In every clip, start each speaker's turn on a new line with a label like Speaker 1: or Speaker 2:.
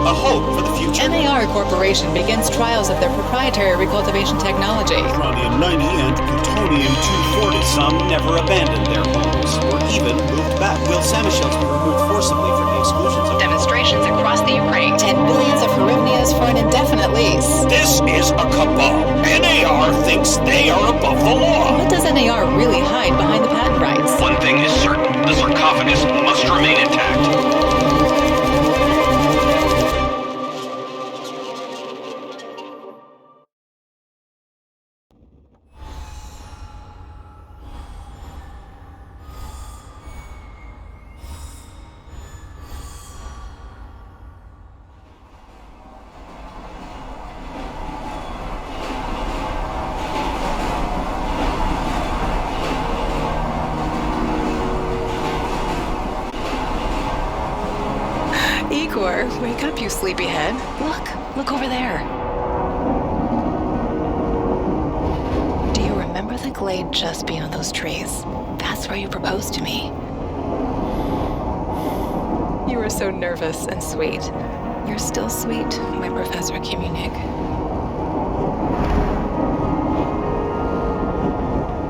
Speaker 1: a hope for the future.
Speaker 2: NAR Corporation begins trials of their proprietary recultivation technology.
Speaker 1: Uranium-90 and plutonium-240. Some never abandoned their homes, or even moved back. Will Samashells be removed forcibly from the exclusion zone?
Speaker 2: Demonstrations across the Ukraine. 10 billions of hryvnias for an indefinite lease.
Speaker 1: This is a cabal. NAR thinks they are above the law.
Speaker 2: What does NAR really hide behind the patent rights?
Speaker 3: One thing is certain. The sarcophagus must remain intact.
Speaker 2: Wake up, you sleepyhead. Look over there. Do you remember the glade just beyond those trees? That's where you proposed to me. You were so nervous and sweet. You're still sweet, my Professor Kimunig.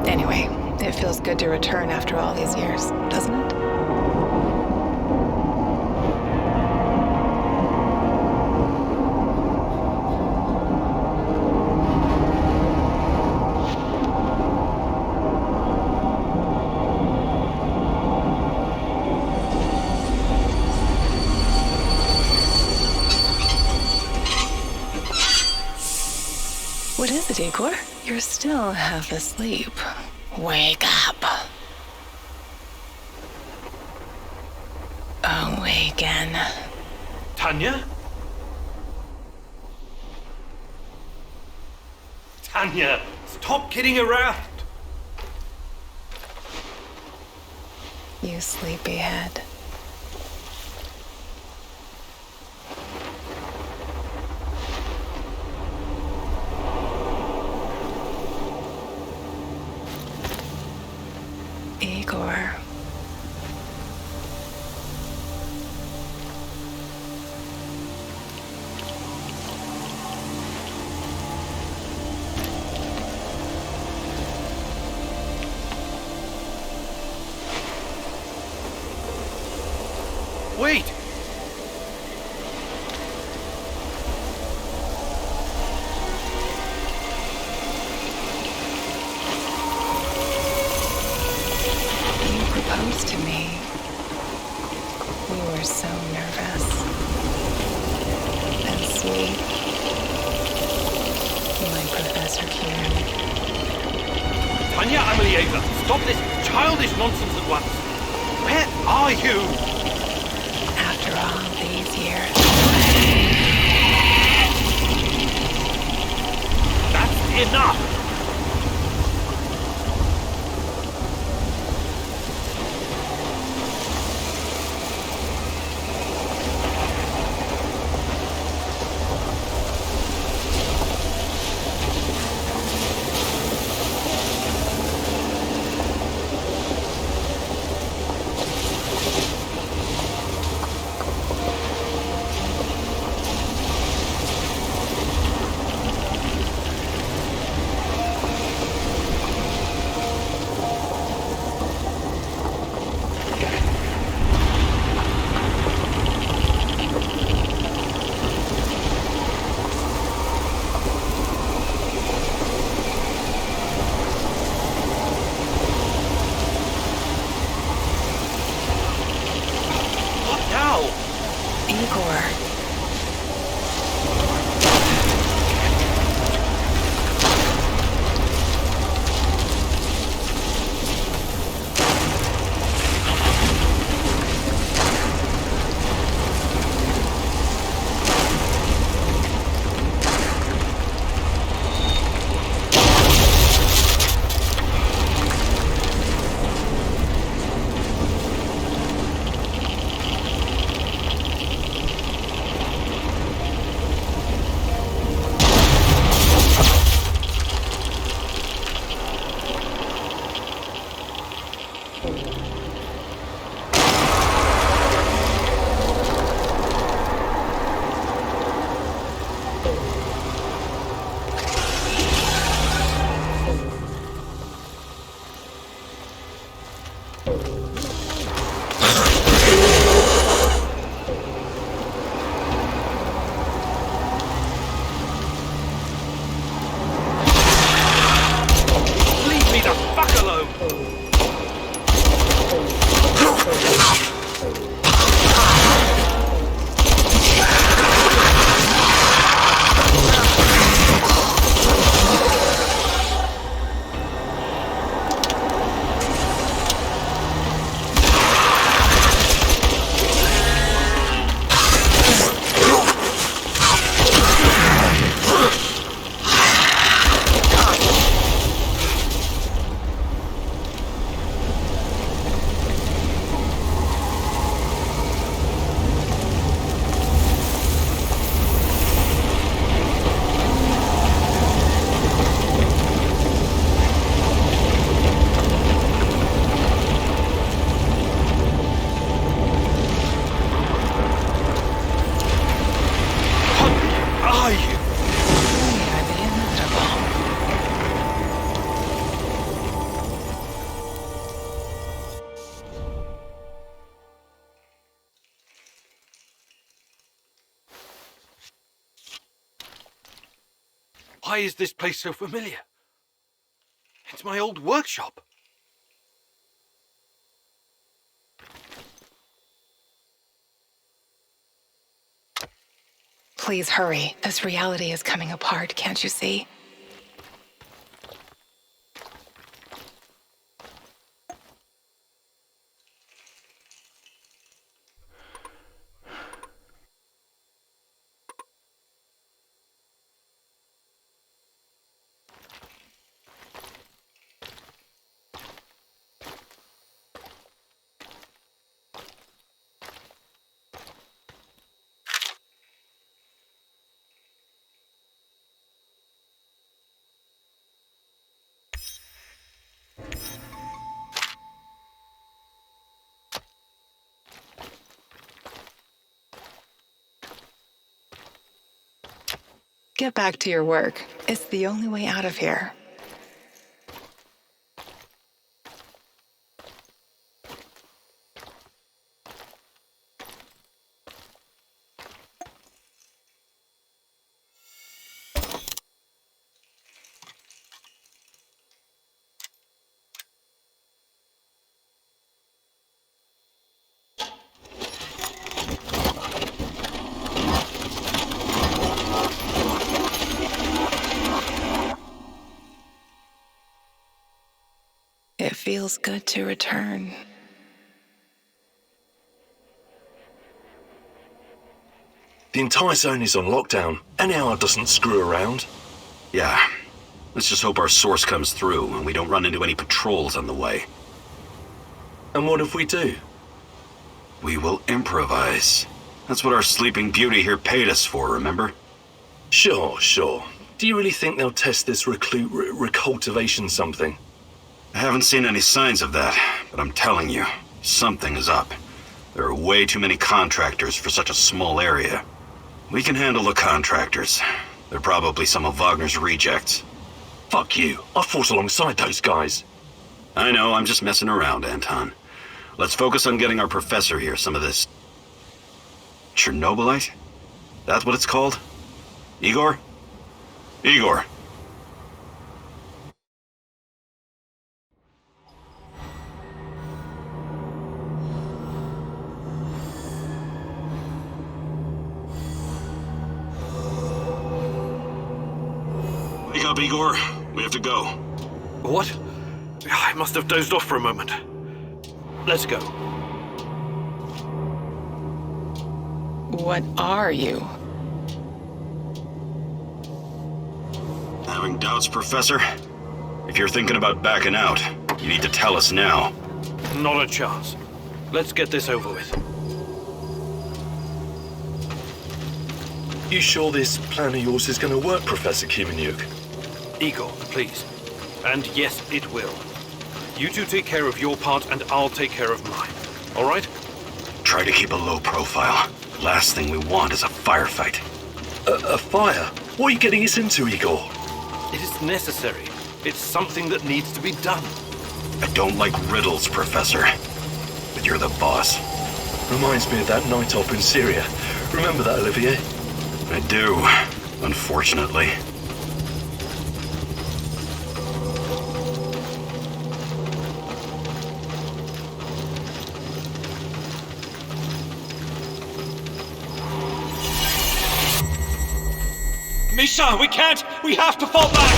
Speaker 2: Anyway, it feels good to return after all these years, doesn't it? What is it, Igor? You're still half asleep. Wake up. Awaken.
Speaker 3: Tanya? Tanya, stop kidding around.
Speaker 2: You sleepyhead. Igor.
Speaker 3: Wait!
Speaker 2: You proposed to me. You were so nervous and sweet. My Professor Kieran.
Speaker 3: Tanya Amelieva, stop this childish nonsense at once. Where are you?
Speaker 2: After all these years.
Speaker 3: That's enough! Leave me the fuck alone! Why is this place so familiar? It's my old workshop.
Speaker 2: Please hurry. This reality is coming apart, can't you see? Get back to your work. It's the only way out of here. It feels good to return.
Speaker 4: The entire zone is on lockdown, and our doesn't screw around.
Speaker 1: Yeah. Let's just hope our source comes through and we don't run into any patrols on the way.
Speaker 4: And what if we do?
Speaker 1: We will improvise. That's what our Sleeping Beauty here paid us for, remember?
Speaker 4: Sure. Do you really think they'll test this recultivation something?
Speaker 1: I haven't seen any signs of that, but I'm telling you, something is up. There are way too many contractors for such a small area. We can handle the contractors. They're probably some of Wagner's rejects.
Speaker 4: Fuck you. I fought alongside those guys.
Speaker 1: I know, I'm just messing around, Anton. Let's focus on getting our professor here some of this... Chernobylite? That's what it's called? Igor? Igor! Wake up, Igor. We have to go.
Speaker 3: What? I must have dozed off for a moment. Let's go.
Speaker 2: What are you?
Speaker 1: Having doubts, Professor? If you're thinking about backing out, you need to tell us now.
Speaker 3: Not a chance. Let's get this over with.
Speaker 4: You sure this plan of yours is going to work, Professor Kimenyuk?
Speaker 3: Igor, please. And yes, it will. You two take care of your part and I'll take care of mine. All right?
Speaker 1: Try to keep a low profile. Last thing we want is a firefight.
Speaker 4: A fire? What are you getting us into, Igor?
Speaker 3: It is necessary. It's something that needs to be done.
Speaker 1: I don't like riddles, Professor. But you're the boss.
Speaker 4: Reminds me of that night op in Syria. Remember that, Olivier?
Speaker 1: I do, unfortunately.
Speaker 5: Misha, we can't! We have to fall back!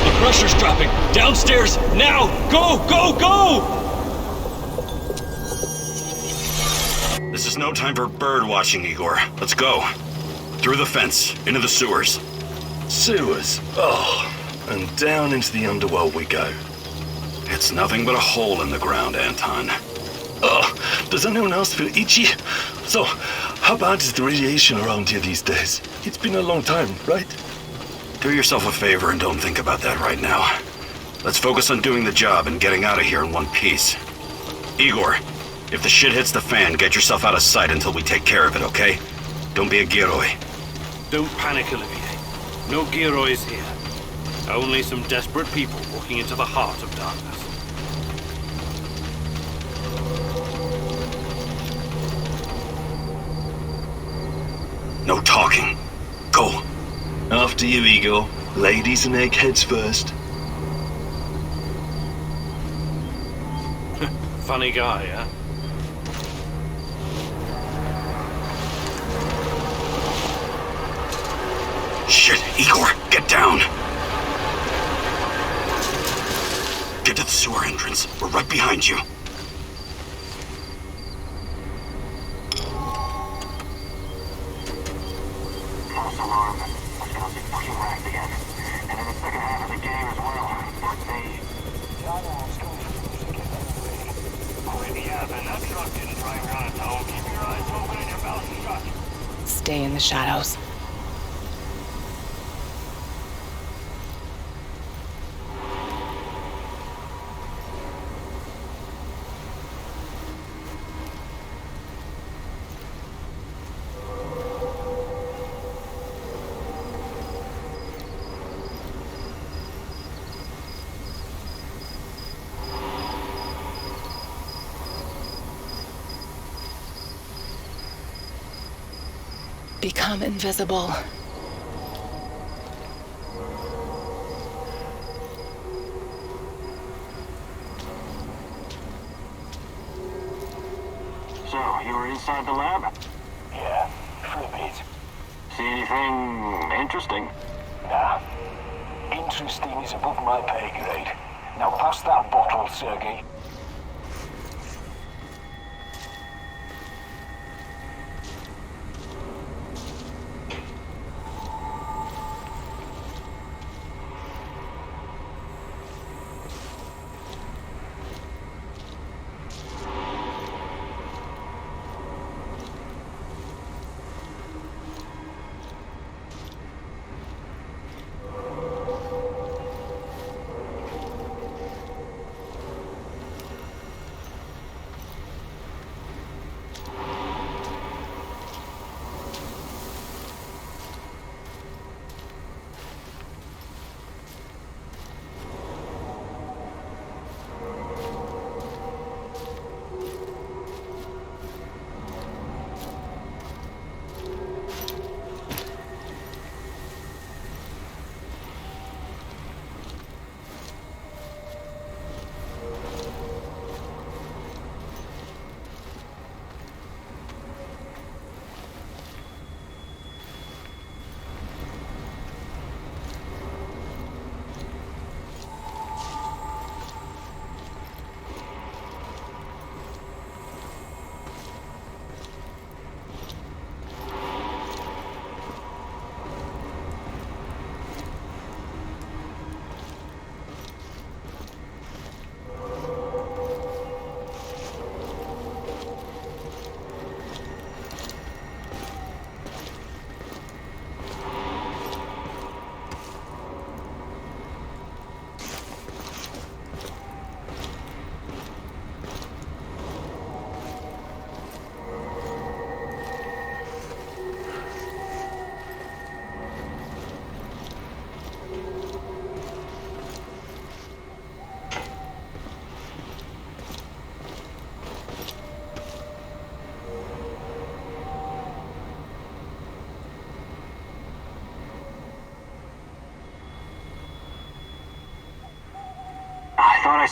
Speaker 5: The pressure's dropping! Downstairs! Now! Go! Go! Go!
Speaker 1: This is no time for bird watching, Igor. Let's go. Through the fence, into the sewers.
Speaker 4: Sewers. Oh, and down into the underworld we go.
Speaker 1: It's nothing but a hole in the ground, Anton.
Speaker 4: Oh, does anyone else feel itchy? So, how bad is the radiation around here these days? It's been a long time, right?
Speaker 1: Do yourself a favor and don't think about that right now. Let's focus on doing the job and getting out of here in one piece. Igor, if the shit hits the fan, get yourself out of sight until we take care of it, okay? Don't be a Giroi.
Speaker 3: Don't panic, Olivier. No Giroids here. Only some desperate people walking into the heart of darkness.
Speaker 1: No talking. Go.
Speaker 4: After you, Igor. Ladies and eggheads first.
Speaker 3: Funny guy, huh?
Speaker 1: Shit, Igor, get down. Get to the sewer entrance. We're right behind you.
Speaker 6: False alarm. Let's go see pushing right again. And in the second half of the game as well. But they... Yeah, but that truck didn't drive around its own. Keep your eyes open and your mouth shut.
Speaker 2: Stay in the shadows. Become invisible.
Speaker 6: So, you were inside the lab?
Speaker 7: Yeah, for a bit.
Speaker 6: See anything interesting?
Speaker 7: Nah. Interesting is above my pay grade. Now pass that bottle, Sergey.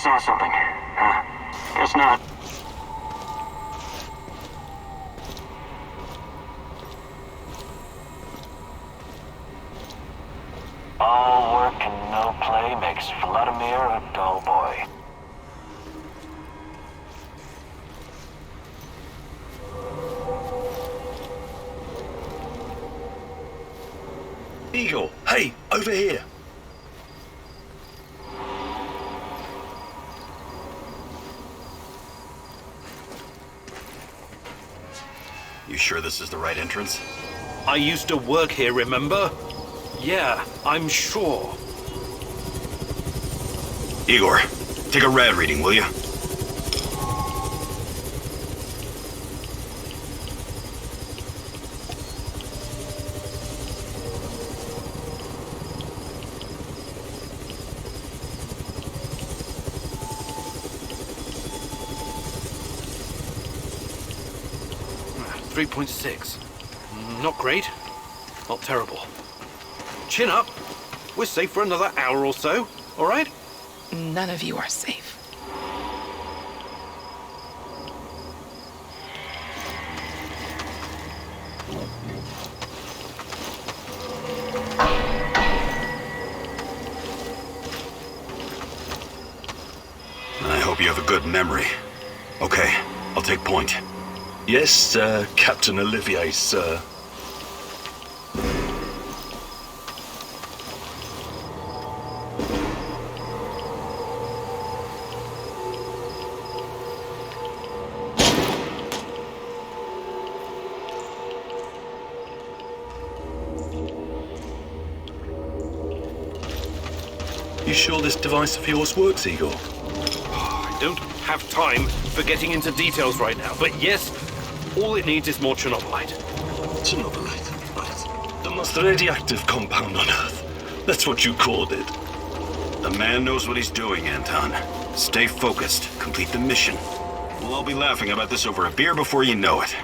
Speaker 6: saw something. Guess not.
Speaker 7: All work and no play makes Vladimir a dull boy.
Speaker 4: Eagle, hey, over here.
Speaker 1: You sure this is the right entrance?
Speaker 3: I used to work here, remember? Yeah, I'm sure.
Speaker 1: Igor, take a rad reading, will you?
Speaker 3: Ah, 3.6. Not great. Not terrible. Chin up. We're safe for another hour or so, all right?
Speaker 2: None of you are safe.
Speaker 1: I hope you have a good memory. Okay, I'll take point.
Speaker 4: Yes, Captain Olivier, sir.
Speaker 1: You sure this device of yours works, Igor?
Speaker 3: I don't have time for getting into details right now, but yes, all it needs is more Chernobylite.
Speaker 4: Chernobylite, right. The most radioactive compound on Earth. That's what you called it.
Speaker 1: The man knows what he's doing, Anton. Stay focused. Complete the mission. We'll all be laughing about this over a beer before you know it.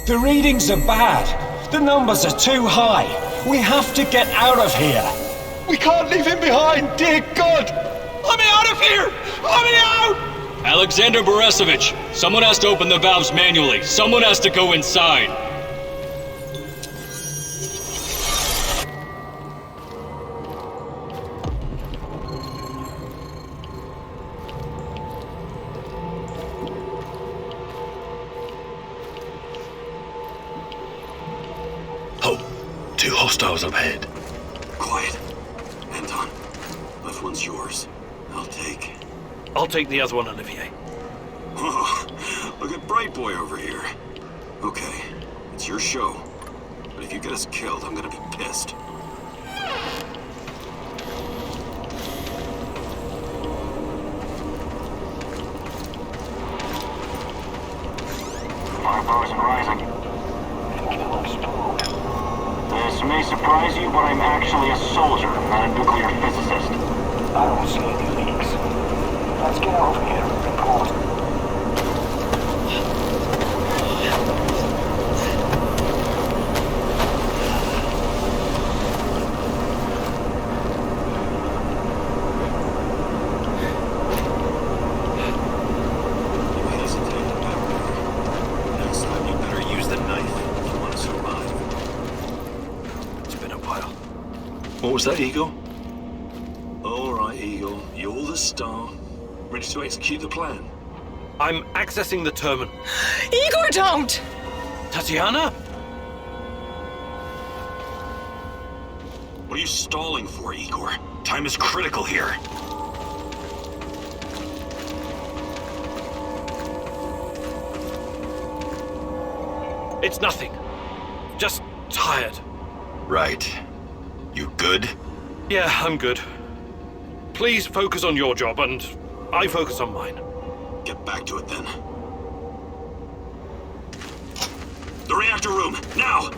Speaker 5: The readings are bad. The numbers are too high. We have to get out of here.
Speaker 4: We can't leave him behind, dear God!
Speaker 5: Let me out of here! Let me out! Alexander Borisovich, someone has to open the valves manually. Someone has to go inside.
Speaker 4: Oh, two hostiles up ahead.
Speaker 1: Quiet. Anton, left one's yours.
Speaker 3: I'll take the other one, Olivier.
Speaker 1: Oh, look at Bright Boy over here. Okay, it's your show. But if you get us killed, I'm gonna be pissed.
Speaker 6: Fire isn't rising.
Speaker 7: It'll explode.
Speaker 6: This may surprise you, but I'm actually a soldier, not a nuclear physicist.
Speaker 7: I don't see any leaks. Let's get over here and report.
Speaker 1: You hesitated back there. Next time you better use the knife if you want to survive.
Speaker 3: It's been a while.
Speaker 4: What was that, Eagle? All right, Eagle. You're the star. Ready to execute the plan?
Speaker 3: I'm accessing the terminal.
Speaker 2: Igor, don't!
Speaker 3: Tatiana?
Speaker 1: What are you stalling for, Igor? Time is critical here.
Speaker 3: It's nothing. Just tired.
Speaker 1: Right. You good?
Speaker 3: Yeah, I'm good. Please focus on your job, and I focus on mine.
Speaker 1: Get back to it then. The reactor room, now!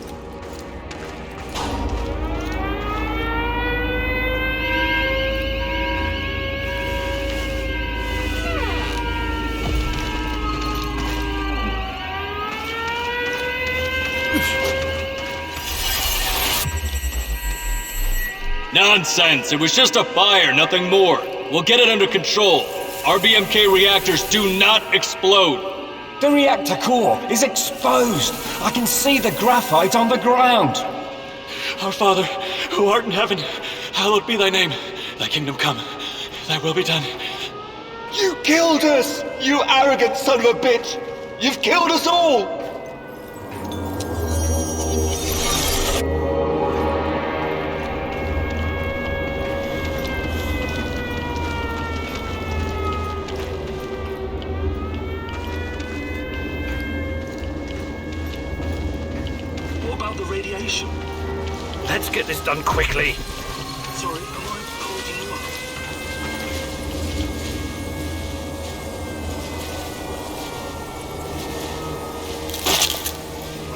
Speaker 5: Nonsense! It was just a fire, nothing more. We'll get it under control. RBMK reactors do not explode.
Speaker 7: The reactor core is exposed. I can see the graphite on the ground.
Speaker 5: Our Father, who art in heaven, hallowed be thy name. Thy kingdom come, thy will be done.
Speaker 8: You killed us! You arrogant son of a bitch! You've killed us all!
Speaker 4: What about the radiation?
Speaker 3: Let's get this done quickly.
Speaker 4: Sorry, am I holding you up?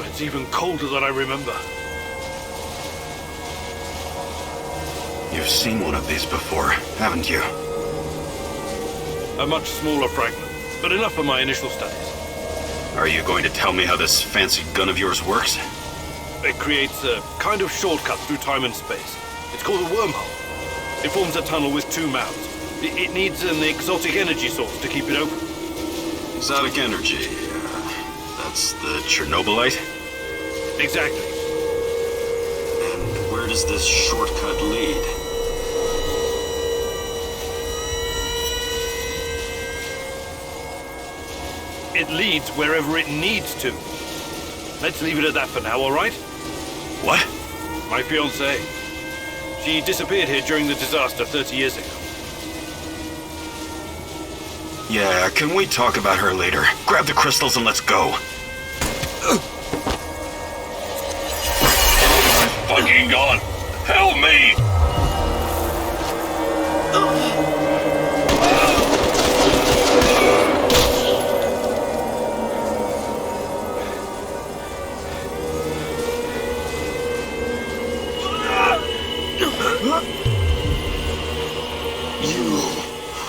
Speaker 3: It's even colder than I remember.
Speaker 1: You've seen one of these before, haven't you?
Speaker 3: A much smaller fragment, but enough for my initial studies.
Speaker 1: Are you going to tell me how this fancy gun of yours works?
Speaker 3: It creates a kind of shortcut through time and space. It's called a wormhole. It forms a tunnel with two mouths. It needs an exotic energy source to keep it open.
Speaker 1: Exotic energy. That's the Chernobylite?
Speaker 3: Exactly.
Speaker 1: And where does this shortcut lead?
Speaker 3: It leads wherever it needs to. Let's leave it at that for now, all right?
Speaker 1: What?
Speaker 3: My fiancée. She disappeared here during the disaster 30 years ago.
Speaker 1: Yeah, can we talk about her later? Grab the crystals and let's go.
Speaker 4: Fucking God! Help me!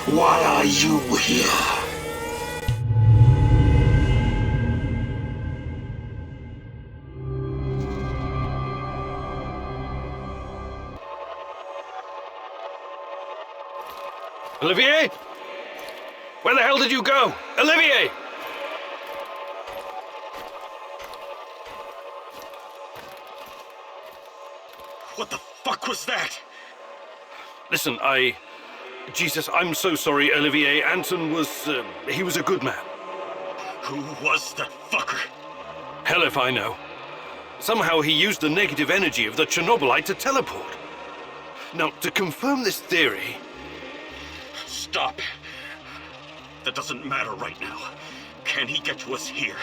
Speaker 8: Why are you here?
Speaker 3: Olivier? Where the hell did you go? Olivier!
Speaker 1: What the fuck was that?
Speaker 3: Listen, Jesus, I'm so sorry, Olivier. Anton was, he was a good man.
Speaker 1: Who was that fucker?
Speaker 3: Hell if I know. Somehow he used the negative energy of the Chernobylite to teleport. Now, to confirm this theory...
Speaker 1: Stop. That doesn't matter right now. Can he get to us here?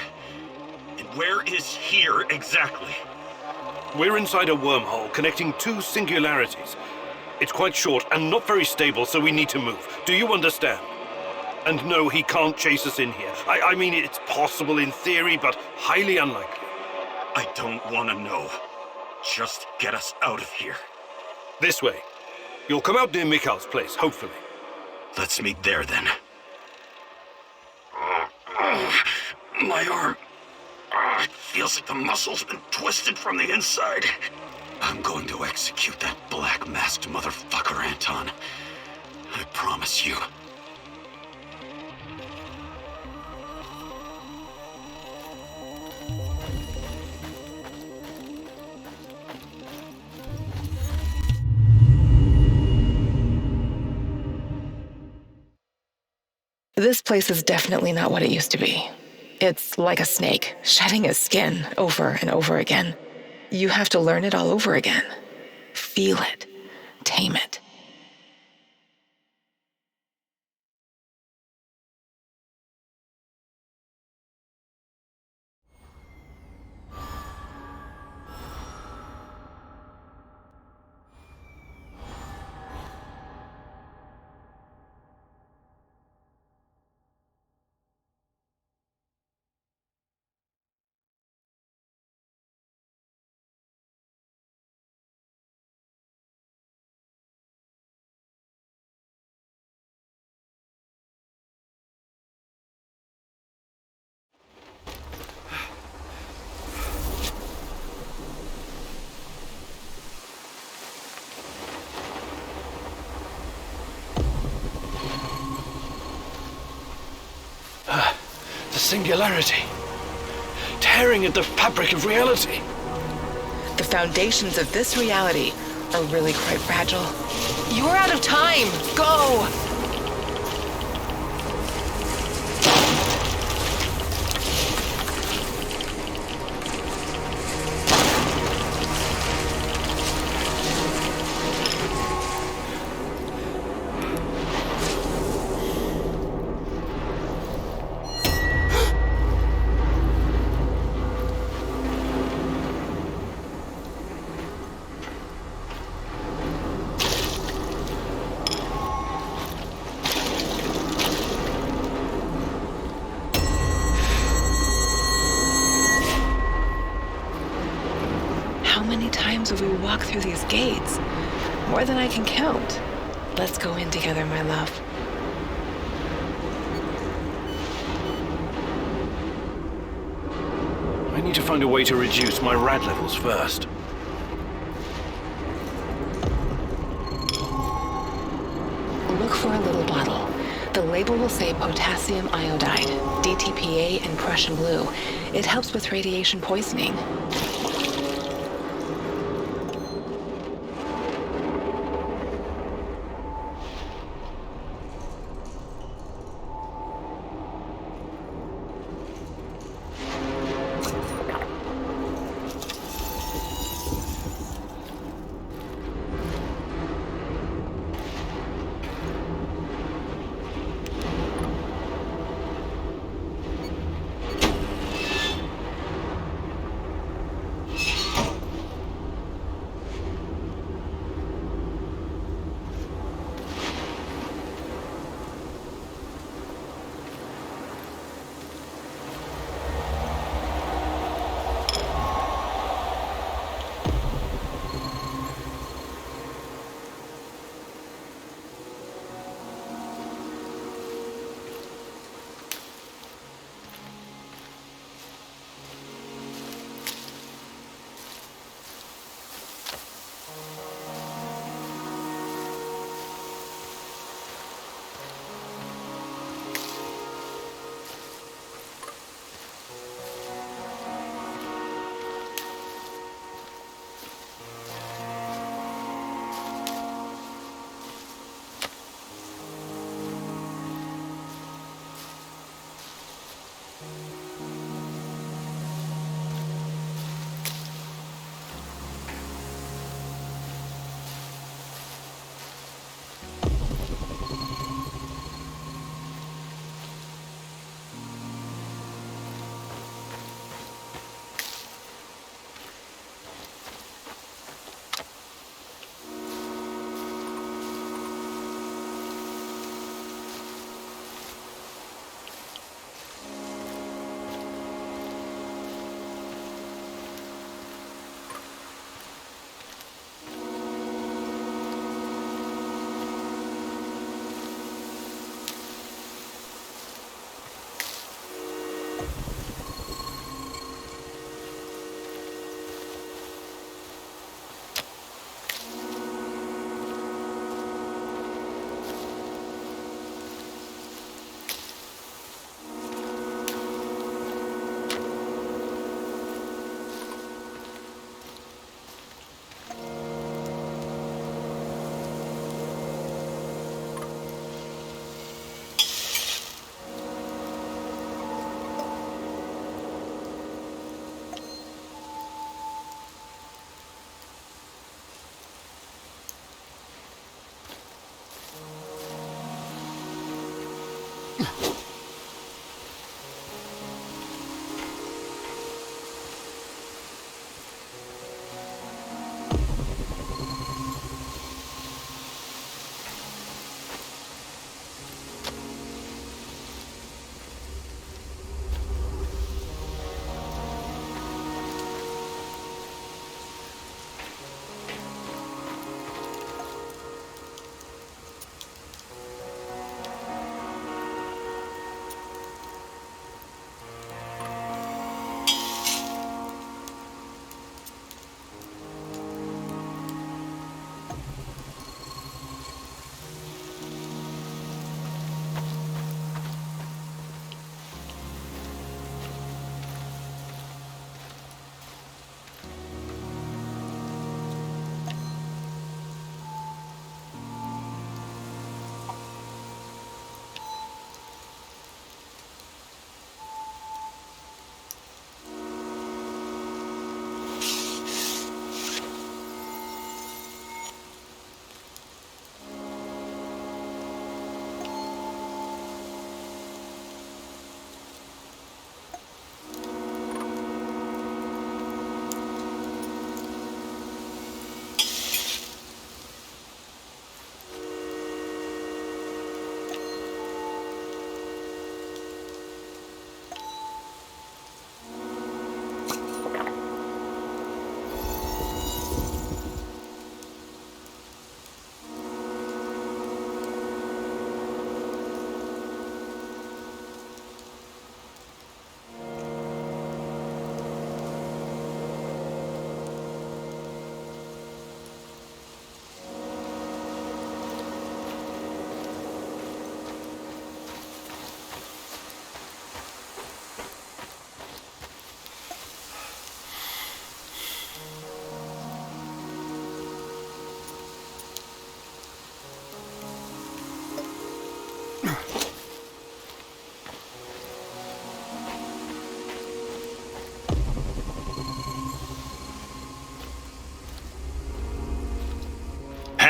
Speaker 1: And where is here exactly?
Speaker 3: We're inside a wormhole connecting two singularities. It's quite short and not very stable, so we need to move. Do you understand? And no, he can't chase us in here. I mean, it's possible in theory, but highly unlikely.
Speaker 1: I don't want to know. Just get us out of here.
Speaker 3: This way. You'll come out near Mikhail's place, hopefully.
Speaker 1: Let's meet there then. My arm. It feels like the muscle's been twisted from the inside. I'm going to execute that black-masked motherfucker, Anton. I promise you.
Speaker 2: This place is definitely not what it used to be. It's like a snake, shedding its skin over and over again. You have to learn it all over again. Feel it. Tame it.
Speaker 4: singularity. Tearing at the fabric of reality.
Speaker 2: The foundations of this reality are really quite fragile. You're out of time! Go! How many times have we walked through these gates? More than I can count. Let's go in together, my love.
Speaker 3: I need to find a way to reduce my rad levels first.
Speaker 2: Look for a little bottle. The label will say potassium iodide, DTPA, and Prussian blue. It helps with radiation poisoning.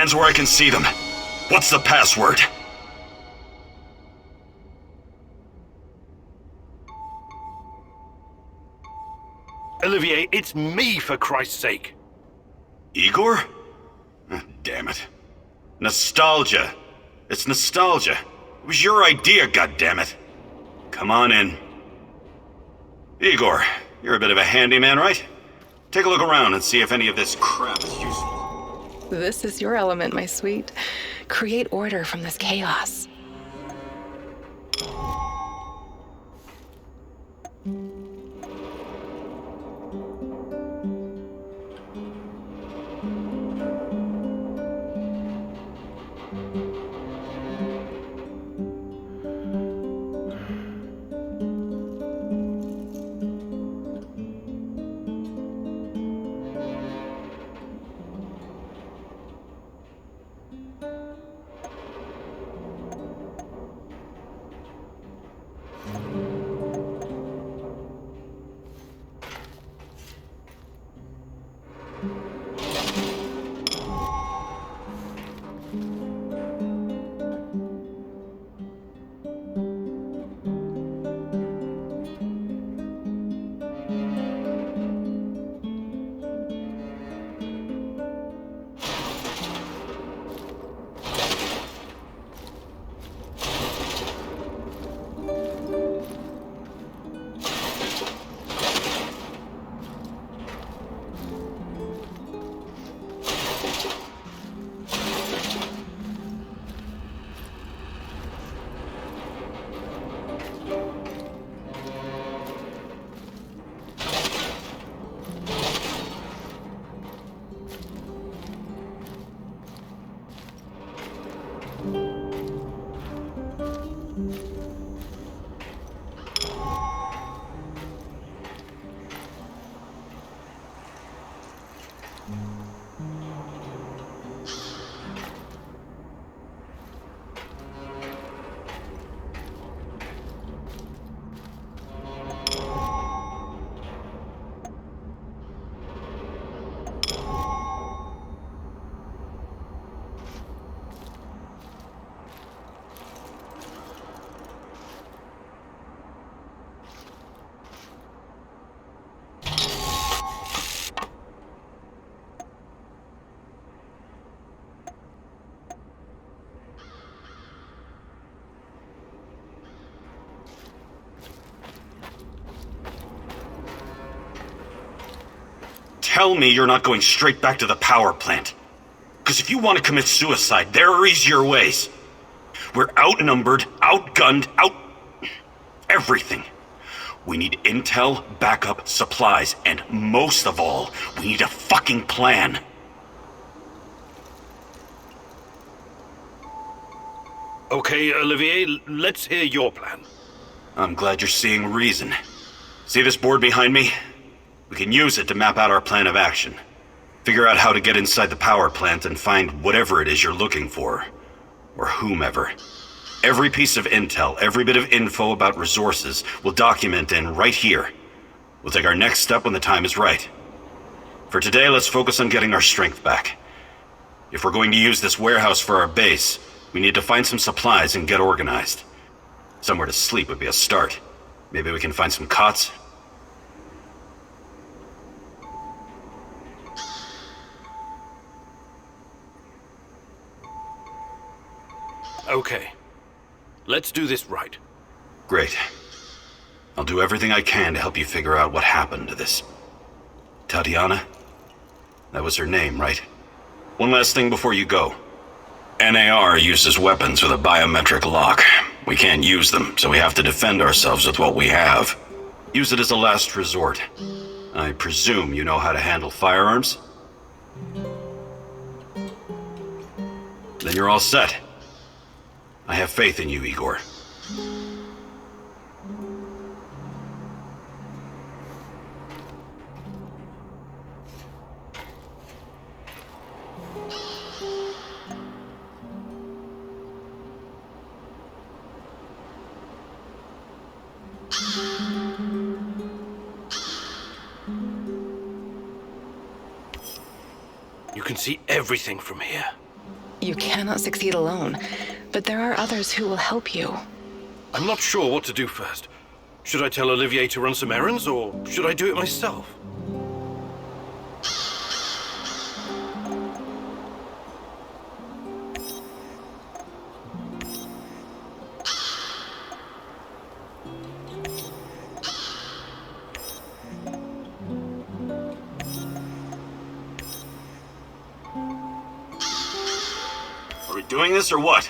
Speaker 1: hands where I can see them. What's the password?
Speaker 3: Olivier, it's me, for Christ's sake.
Speaker 1: Igor? Damn it. Nostalgia. It's nostalgia. It was your idea, goddammit. Come on in. Igor, you're a bit of a handyman, right? Take a look around and see if any of this crap is useful.
Speaker 2: This is your element, my sweet. Create order from this chaos.
Speaker 1: Tell me you're not going straight back to the power plant. Because if you want to commit suicide, there are easier ways. We're outnumbered, outgunned, everything. We need intel, backup, supplies, and most of all, we need a fucking plan.
Speaker 3: Okay, Olivier, let's hear your plan.
Speaker 1: I'm glad you're seeing reason. See this board behind me? We can use it to map out our plan of action. Figure out how to get inside the power plant and find whatever it is you're looking for. Or whomever. Every piece of intel, every bit of info about resources, we'll document in right here. We'll take our next step when the time is right. For today, let's focus on getting our strength back. If we're going to use this warehouse for our base, we need to find some supplies and get organized. Somewhere to sleep would be a start. Maybe we can find some cots.
Speaker 3: Okay. Let's do this right.
Speaker 1: Great. I'll do everything I can to help you figure out what happened to this... Tatiana? That was her name, right? One last thing before you go. NAR uses weapons with a biometric lock. We can't use them, so we have to defend ourselves with what we have. Use it as a last resort. I presume you know how to handle firearms? Then you're all set. I have faith in you, Igor.
Speaker 3: You can see everything from here.
Speaker 2: You cannot succeed alone, but there are others who will help you.
Speaker 3: I'm not sure what to do first. Should I tell Olivier to run some errands, or should I do it myself?
Speaker 1: Are we doing this or what?